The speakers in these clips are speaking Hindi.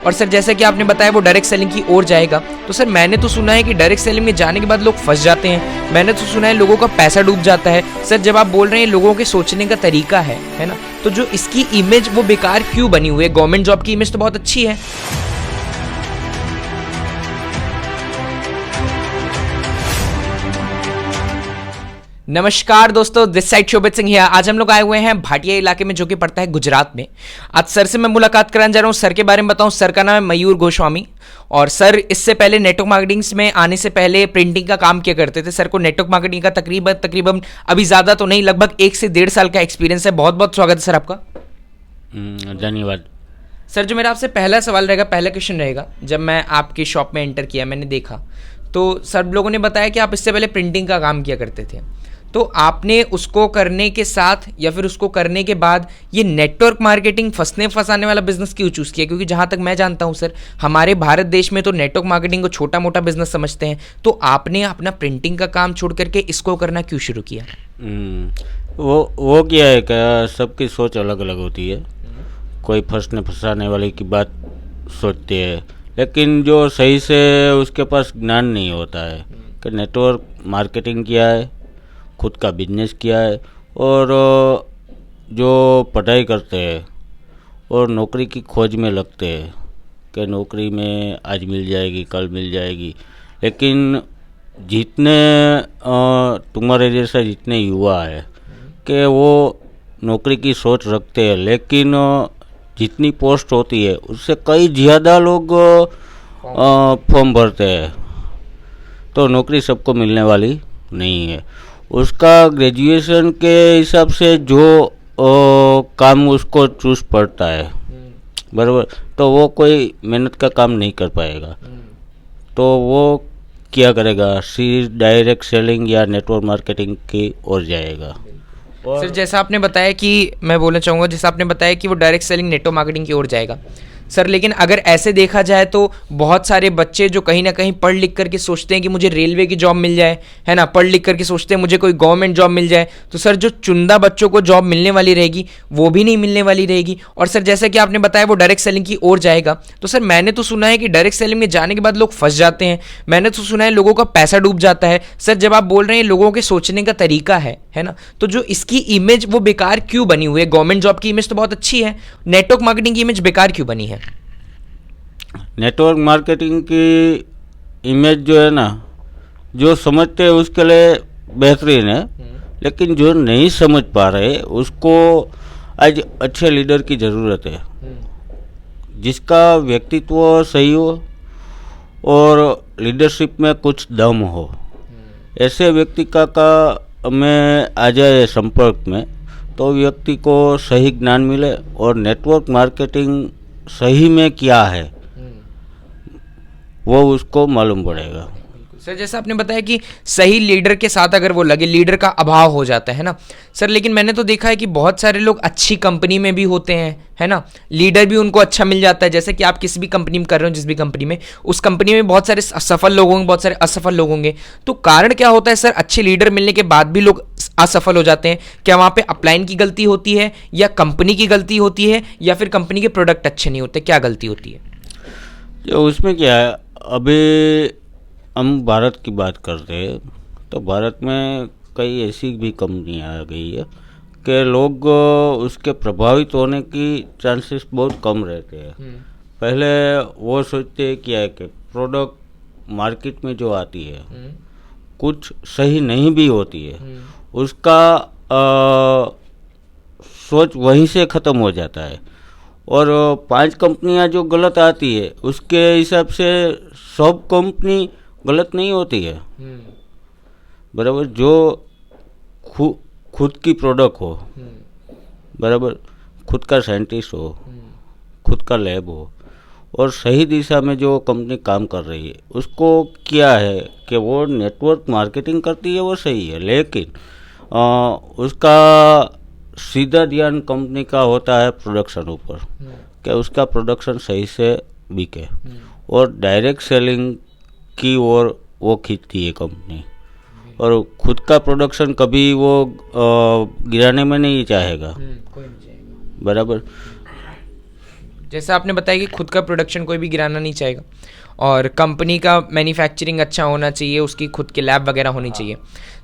और सर जैसा कि आपने बताया वो डायरेक्ट सेलिंग की ओर जाएगा, तो सर मैंने तो सुना है कि डायरेक्ट सेलिंग में जाने के बाद लोग फंस जाते हैं। मैंने तो सुना है लोगों का पैसा डूब जाता है। सर जब आप बोल रहे हैं लोगों के सोचने का तरीका है ना, तो जो इसकी इमेज वो बेकार क्यों बनी हुई है? गवर्नमेंट जॉब की इमेज तो बहुत अच्छी है। नमस्कार दोस्तों, दिस साइड शोभित सिंह है। आज हम लोग आए हुए हैं भाटिया इलाके में, जो कि पड़ता है गुजरात में। आज सर से मैं मुलाकात कराने जा रहा हूँ। सर के बारे में बताऊँ, सर का नाम है मयूर गोस्वामी। और सर इससे पहले नेटवर्क मार्केटिंग में आने से पहले प्रिंटिंग का काम किया करते थे। सर को नेटवर्क मार्केटिंग का तकरीबन अभी ज़्यादा तो नहीं, लगभग 1 से 1.5 साल का एक्सपीरियंस है। बहुत बहुत स्वागत है सर आपका। धन्यवाद। सर जो मेरा आपसे पहला सवाल रहेगा, पहला क्वेश्चन रहेगा, जब मैं आपकी शॉप में एंटर किया, मैंने देखा तो सब लोगों ने बताया कि आप इससे पहले प्रिंटिंग का काम किया करते थे। तो आपने उसको करने के साथ या फिर उसको करने के बाद ये नेटवर्क मार्केटिंग फंसाने वाला बिजनेस क्यों चूज़ किया? क्योंकि जहाँ तक मैं जानता हूँ सर, हमारे भारत देश में तो नेटवर्क मार्केटिंग को छोटा मोटा बिजनेस समझते हैं। तो आपने अपना प्रिंटिंग का काम छोड़ करके इसको करना क्यों शुरू किया? वो क्या है कि सबकी सोच अलग अलग होती है। कोई फंसाने वाले की बात सोचते हैं, लेकिन जो सही से उसके पास ज्ञान नहीं होता है कि नेटवर्क मार्केटिंग क्या है, खुद का बिजनेस क्या है, और जो पढ़ाई करते हैं और नौकरी की खोज में लगते हैं कि नौकरी में आज मिल जाएगी, कल मिल जाएगी। लेकिन जितने तुम्हारे जैसा जितने युवा है कि वो नौकरी की सोच रखते हैं, लेकिन जितनी पोस्ट होती है उससे कई ज़्यादा लोग फॉर्म भरते हैं, तो नौकरी सबको मिलने वाली नहीं है। उसका ग्रेजुएशन के हिसाब से जो काम उसको चूज पड़ता है, बराबर, तो वो कोई मेहनत का काम नहीं कर पाएगा। तो वो क्या करेगा? डायरेक्ट सेलिंग या नेटवर्क मार्केटिंग की ओर जाएगा। सर जैसा आपने बताया कि, मैं बोलना चाहूँगा, जैसा आपने बताया कि वो डायरेक्ट सेलिंग नेटवर्क मार्केटिंग की ओर जाएगा सर, लेकिन अगर ऐसे देखा जाए तो बहुत सारे बच्चे जो कहीं ना कहीं पढ़ लिख करके सोचते हैं कि मुझे रेलवे की जॉब मिल जाए, है ना, पढ़ लिख करके सोचते हैं मुझे कोई गवर्नमेंट जॉब मिल जाए, तो सर जो चुनिंदा बच्चों को जॉब मिलने वाली रहेगी वो भी नहीं मिलने वाली रहेगी। और सर जैसा कि आपने बताया वो डायरेक्ट सेलिंग की ओर जाएगा, तो सर मैंने तो सुना है कि डायरेक्ट सेलिंग में जाने के बाद लोग फंस जाते हैं। मैंने तो सुना है लोगों का पैसा डूब जाता है। सर जब आप बोल रहे हैं लोगों के सोचने का तरीका है ना, तो जो इसकी इमेज वो बेकार क्यों बनी हुई है? गवर्नमेंट जॉब की इमेज तो बहुत अच्छी है, नेटवर्क मार्केटिंग की इमेज बेकार क्यों बनी है? नेटवर्क मार्केटिंग की इमेज जो है ना, जो समझते हैं उसके लिए बेहतरीन है, लेकिन जो नहीं समझ पा रहे उसको आज अच्छे लीडर की ज़रूरत है, जिसका व्यक्तित्व सही हो और लीडरशिप में कुछ दम हो। ऐसे व्यक्ति का में आ जाए संपर्क में, तो व्यक्ति को सही ज्ञान मिले और नेटवर्क मार्केटिंग सही में क्या है वो उसको मालूम पड़ेगा। सर जैसा आपने बताया कि सही लीडर के साथ अगर वो लगे, लीडर का अभाव हो जाता है ना सर, लेकिन मैंने तो देखा है कि बहुत सारे लोग अच्छी कंपनी में भी होते हैं, है ना, लीडर भी उनको अच्छा मिल जाता है। जैसे कि आप किसी भी कंपनी में कर रहे हो, जिस भी कंपनी में, उस कंपनी में बहुत सारे सफल लोग होंगे, बहुत सारे असफल लोग होंगे। तो कारण क्या होता है सर, अच्छे लीडर मिलने के बाद भी लोग असफल हो जाते हैं? क्या वहाँ पे अपलाइन की गलती होती है, या कंपनी की गलती होती है, या फिर कंपनी के प्रोडक्ट अच्छे नहीं होते? क्या गलती होती है? जो उसमें क्या है, अभी हम भारत की बात करते हैं तो भारत में कई ऐसी भी कंपनियां आ गई है कि लोग उसके प्रभावित होने की चांसेस बहुत कम रहते हैं। पहले वो सोचते हैं क्या है कि प्रोडक्ट मार्केट में जो आती है कुछ सही नहीं भी होती है, उसका सोच वहीं से ख़त्म हो जाता है। और 5 कंपनियां जो गलत आती है उसके हिसाब से सब कंपनी गलत नहीं होती है, बराबर। जो खुद की प्रोडक्ट हो, बराबर, खुद का साइंटिस्ट हो, खुद का लैब हो और सही दिशा में जो कंपनी काम कर रही है, उसको क्या है कि वो नेटवर्क मार्केटिंग करती है, वो सही है, लेकिन उसका सीधा ध्यान कंपनी का होता है प्रोडक्शन ऊपर, कि उसका प्रोडक्शन सही से बिके, और डायरेक्ट सेलिंग की ओर वो खींचती है कंपनी। और खुद का प्रोडक्शन कभी वो गिराने में नहीं चाहेगा, बराबर। जैसा आपने बताया कि खुद का प्रोडक्शन कोई भी गिराना नहीं चाहेगा और कंपनी का मैन्युफैक्चरिंग अच्छा होना चाहिए, उसकी खुद की लैब वगैरह होनी चाहिए।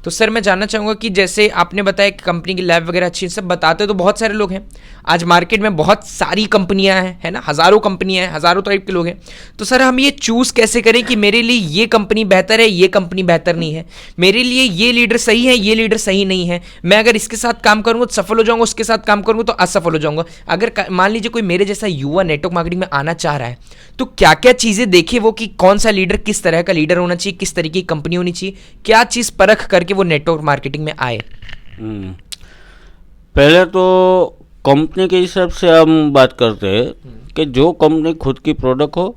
तो सर मैं जानना चाहूँगा कि जैसे आपने बताया कि कंपनी की लैब वगैरह अच्छी, सब बताते तो बहुत सारे लोग हैं। आज मार्केट में बहुत सारी कंपनियां हैं, है ना, हज़ारों कंपनियां हैं, हज़ारों टाइप के लोग हैं। तो सर हम ये चूज़ कैसे करें कि मेरे लिए ये कंपनी बेहतर है, ये कंपनी बेहतर नहीं है, मेरे लिए ये लीडर सही है, ये लीडर सही नहीं है, मैं अगर इसके साथ काम करूँगा तो सफल हो जाऊँगा, उसके साथ काम करूँगा तो असफल हो जाऊँगा। अगर मान लीजिए कोई मेरे जैसा युवा नेटवर्क मार्केटिंग में आना चाह रहा है तो क्या क्या चीज़ें देखे वो कि कौन सा लीडर, किस तरह का लीडर होना चाहिए, किस तरीके की कंपनी होनी चाहिए, क्या चीज़ परख करके वो नेटवर्क मार्केटिंग में आए? पहले तो कंपनी के हिसाब से हम बात करते हैं कि जो कंपनी खुद की प्रोडक्ट हो,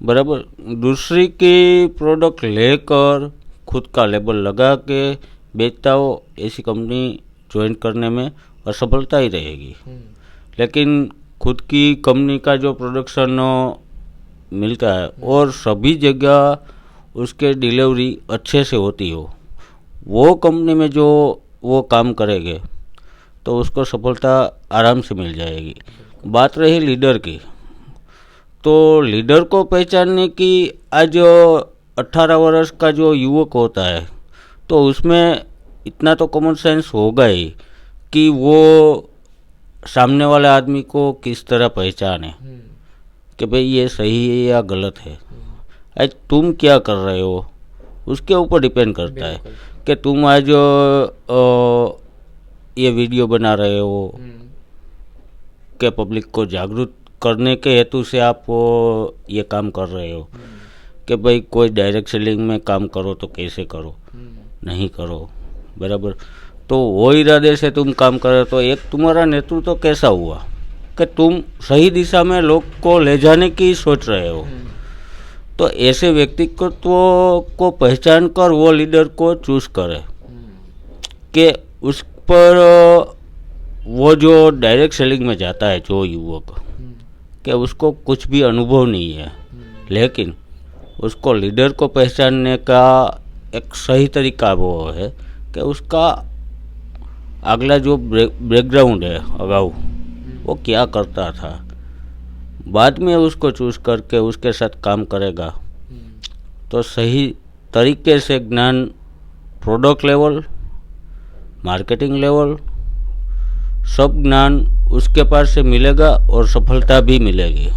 बराबर, दूसरी की प्रोडक्ट लेकर खुद का लेबल लगा के बेचता हो, ऐसी कंपनी ज्वाइन करने में असफलता ही रहेगी। लेकिन खुद की कंपनी का जो प्रोडक्शन मिलता है और सभी जगह उसके डिलीवरी अच्छे से होती हो, वो कंपनी में जो वो काम करेंगे तो उसको सफलता आराम से मिल जाएगी। बात रही लीडर की, तो लीडर को पहचानने की, आज 18 वर्ष का जो युवक होता है तो उसमें इतना तो कॉमन सेंस होगा ही कि वो सामने वाले आदमी को किस तरह पहचाने कि भाई ये सही है या गलत है। आज तुम क्या कर रहे हो उसके ऊपर डिपेंड करता है कि तुम आज ये वीडियो बना रहे हो कि पब्लिक को जागरूक करने के हेतु से आप ये काम कर रहे हो कि भाई कोई डायरेक्ट सेलिंग में काम करो तो कैसे करो, नहीं करो, बराबर। तो वो इरादे से तुम काम कर रहे हो तो एक तुम्हारा नेतृत्व कैसा हुआ कि तुम सही दिशा में लोग को ले जाने की सोच रहे हो। तो ऐसे व्यक्तित्व को पहचान कर वो लीडर को चूज करे कि उस पर वो जो डायरेक्ट सेलिंग में जाता है जो युवक, कि उसको कुछ भी अनुभव नहीं है, लेकिन उसको लीडर को पहचानने का एक सही तरीका वो है कि उसका अगला जो बैकग्राउंड है अगाऊ वो क्या करता था, बाद में उसको चूज करके उसके साथ काम करेगा तो सही तरीके से ज्ञान प्रोडक्ट लेवल, मार्केटिंग लेवल, सब ज्ञान उसके पास से मिलेगा और सफलता भी मिलेगी।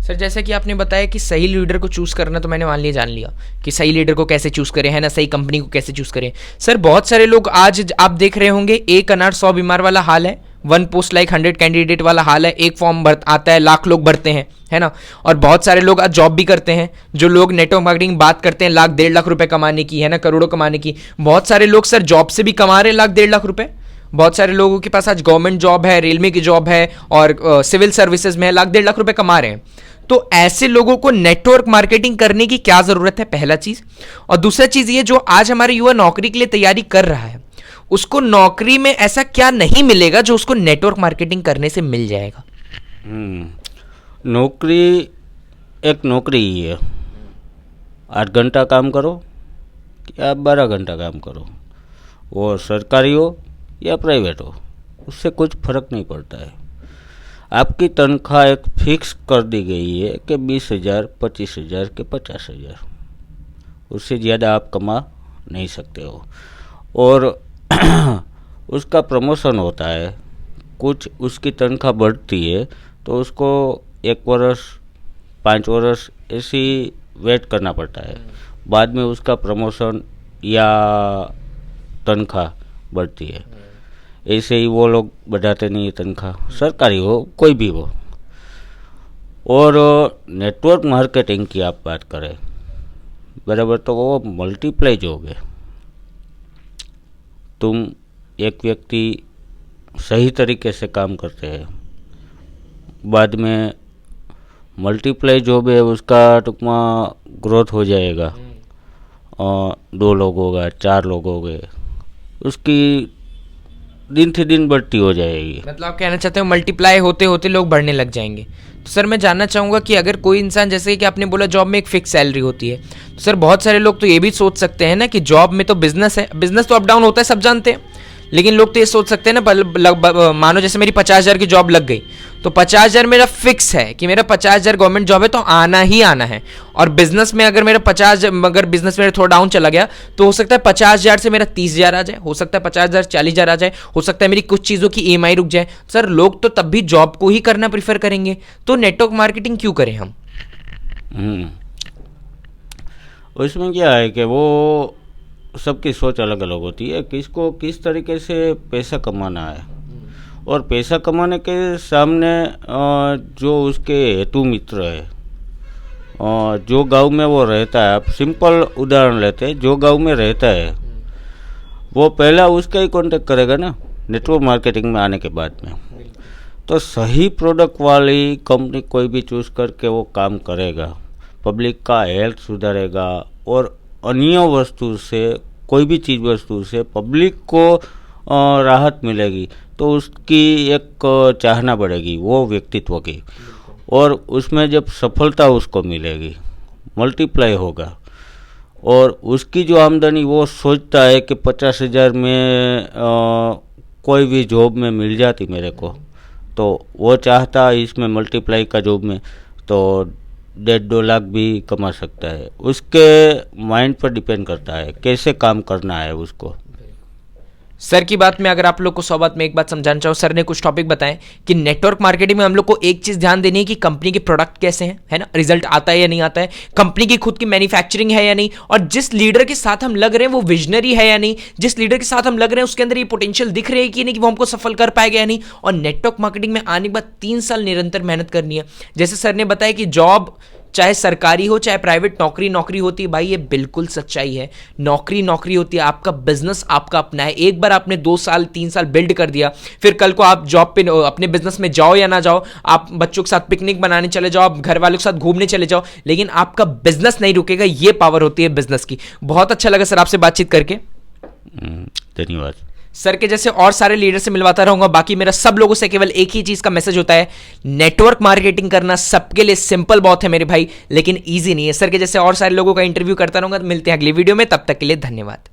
सर जैसे कि आपने बताया कि सही लीडर को चूज़ करना, तो मैंने मान लिया, जान लिया कि सही लीडर को कैसे चूज़ करें, है ना, सही कंपनी को कैसे चूज़ करें। सर बहुत सारे लोग आज आप देख रहे होंगे, एक अनार 100 बीमार वाला हाल है, 1 पोस्ट लाइक 100 कैंडिडेट वाला हाल है, एक फॉर्म आता है, लाख लोग भरते हैं, है ना। और बहुत सारे लोग आज जॉब भी करते हैं, जो लोग नेटवर्क मार्केटिंग बात करते हैं लाख 1.5 लाख रुपए कमाने की, है ना, करोड़ों कमाने की, बहुत सारे लोग सर जॉब से भी कमा रहे हैं लाख 1.5 लाख रुपए। बहुत सारे लोगों के पास आज गवर्नमेंट जॉब है, रेलवे की जॉब है और सिविल सर्विसेज में है, लाख 1.5 लाख रुपए कमा रहे हैं। तो ऐसे लोगों को नेटवर्क मार्केटिंग करने की क्या जरूरत है, पहला चीज। और दूसरा चीज ये, जो आज हमारे युवा नौकरी के लिए तैयारी कर रहा है, उसको नौकरी में ऐसा क्या नहीं मिलेगा जो उसको नेटवर्क मार्केटिंग करने से मिल जाएगा? नौकरी एक नौकरी ही है, 8 घंटा काम करो या 12 घंटा काम करो, वो सरकारी हो या प्राइवेट हो, उससे कुछ फर्क नहीं पड़ता है। आपकी तनख्वाह एक फिक्स कर दी गई है कि 20,000, 25,000 के 50,000, उससे ज़्यादा आप कमा नहीं सकते हो। और उसका प्रमोशन होता है, कुछ उसकी तनख्वाह बढ़ती है तो उसको 1 वर्ष, 5 वर्ष ऐसी वेट करना पड़ता है, बाद में उसका प्रमोशन या तनख्वाह बढ़ती है। ऐसे ही वो लोग बढ़ाते नहीं है तनख्वाह, सरकारी हो कोई भी हो। और नेटवर्क मार्केटिंग की आप बात करें, बराबर, तो वो मल्टीप्लाई जॉब है। तुम एक व्यक्ति सही तरीके से काम करते हैं, बाद में मल्टीप्लाई जॉब है, उसका टुकमा ग्रोथ हो जाएगा, 2 लोग होगा, 4 लोग हो गए, उसकी दिन से दिन बढ़ती हो जाएगी। मतलब आप कहना चाहते हो मल्टीप्लाई होते होते लोग बढ़ने लग जाएंगे। तो सर मैं जानना चाहूँगा कि अगर कोई इंसान, जैसे कि आपने बोला जॉब में एक फिक्स सैलरी होती है, तो सर बहुत सारे लोग तो ये भी सोच सकते हैं ना कि जॉब में तो बिजनेस है, बिजनेस तो अप डाउन होता है, सब जानते हैं, लेकिन लोग तो ये सोच सकते हैं ना, मानो जैसे मेरी 50,000 की जॉब लग गई तो 50,000 मेरा फिक्स है कि मेरा 50,000 गवर्नमेंट जॉब है तो आना ही आना है। और बिजनेस में अगर मेरा 50, अगर बिजनेस मेरा थोड़ा डाउन चला गया तो हो सकता है 50,000 से मेरा 30,000 आ जाए, हो सकता है 50,000 40,000 आ जाए, हो सकता है मेरी कुछ चीज़ों की EMI रुक जाए। सर लोग तो तब भी जॉब को ही करना प्रीफर करेंगे, तो नेटवर्क मार्केटिंग क्यों करें हम? उसमें क्या है कि वो सबकी सोच अलग अलग होती है, किसको किस तरीके से पैसा कमाना है, और पैसा कमाने के सामने जो उसके हेतु मित्र है, जो गांव में वो रहता है, आप सिंपल उदाहरण लेते हैं, जो गांव में रहता है वो पहला उसका ही कांटेक्ट करेगा ना नेटवर्क मार्केटिंग में आने के बाद में। तो सही प्रोडक्ट वाली कंपनी कोई भी चूज़ करके वो काम करेगा, पब्लिक का हेल्थ सुधारेगा, और अन्य वस्तु से, कोई भी चीज़ वस्तु से पब्लिक को राहत मिलेगी, तो उसकी एक चाहना बढ़ेगी वो व्यक्तित्व की, और उसमें जब सफलता उसको मिलेगी, मल्टीप्लाई होगा, और उसकी जो आमदनी वो सोचता है कि 50,000 में कोई भी जॉब में मिल जाती मेरे को, तो वो चाहता है इसमें मल्टीप्लाई का जॉब में तो 1.5-2 लाख भी कमा सकता है। उसके माइंड पर डिपेंड करता है कैसे काम करना है उसको। सर की बात में अगर आप लोग को 100 बात में एक बात समझाना चाहो, सर ने कुछ टॉपिक बताएं कि नेटवर्क मार्केटिंग में हम लोग को एक चीज ध्यान देनी है कि कंपनी के प्रोडक्ट कैसे हैं, है ना, रिजल्ट आता है या नहीं आता है, कंपनी की खुद की मैन्युफैक्चरिंग है या नहीं, और जिस लीडर के साथ हम लग रहे हैं वो विजनरी है या नहीं, जिस लीडर के साथ हम लग रहे हैं उसके अंदर ये पोटेंशियल दिख रही है कि नहीं कि वो हमको सफल कर पाएगा या नहीं। और नेटवर्क मार्केटिंग में आने के बाद 3 साल निरंतर मेहनत करनी है। जैसे सर ने बताया कि जॉब चाहे सरकारी हो चाहे प्राइवेट, नौकरी नौकरी होती है, भाई ये बिल्कुल सच्चाई है। नौकरी नौकरी होती है, आपका बिजनेस आपका अपना है। एक बार आपने 2 साल 3 साल बिल्ड कर दिया, फिर कल को आप जॉब पे अपने बिजनेस में जाओ या ना जाओ, आप बच्चों के साथ पिकनिक बनाने चले जाओ, आप घर वालों के साथ घूमने चले जाओ, लेकिन आपका बिजनेस नहीं रुकेगा। ये पावर होती है बिजनेस की। बहुत अच्छा लगा सर आपसे बातचीत करके, धन्यवाद। सर के जैसे और सारे लीडर से मिलवाता रहूंगा। बाकी मेरा सब लोगों से केवल एक ही चीज का मैसेज होता है, नेटवर्क मार्केटिंग करना सबके लिए सिंपल बहुत है मेरे भाई, लेकिन ईजी नहीं है। सर के जैसे और सारे लोगों का इंटरव्यू करता रहूंगा। तो मिलते हैं अगली वीडियो में, तब तक के लिए धन्यवाद।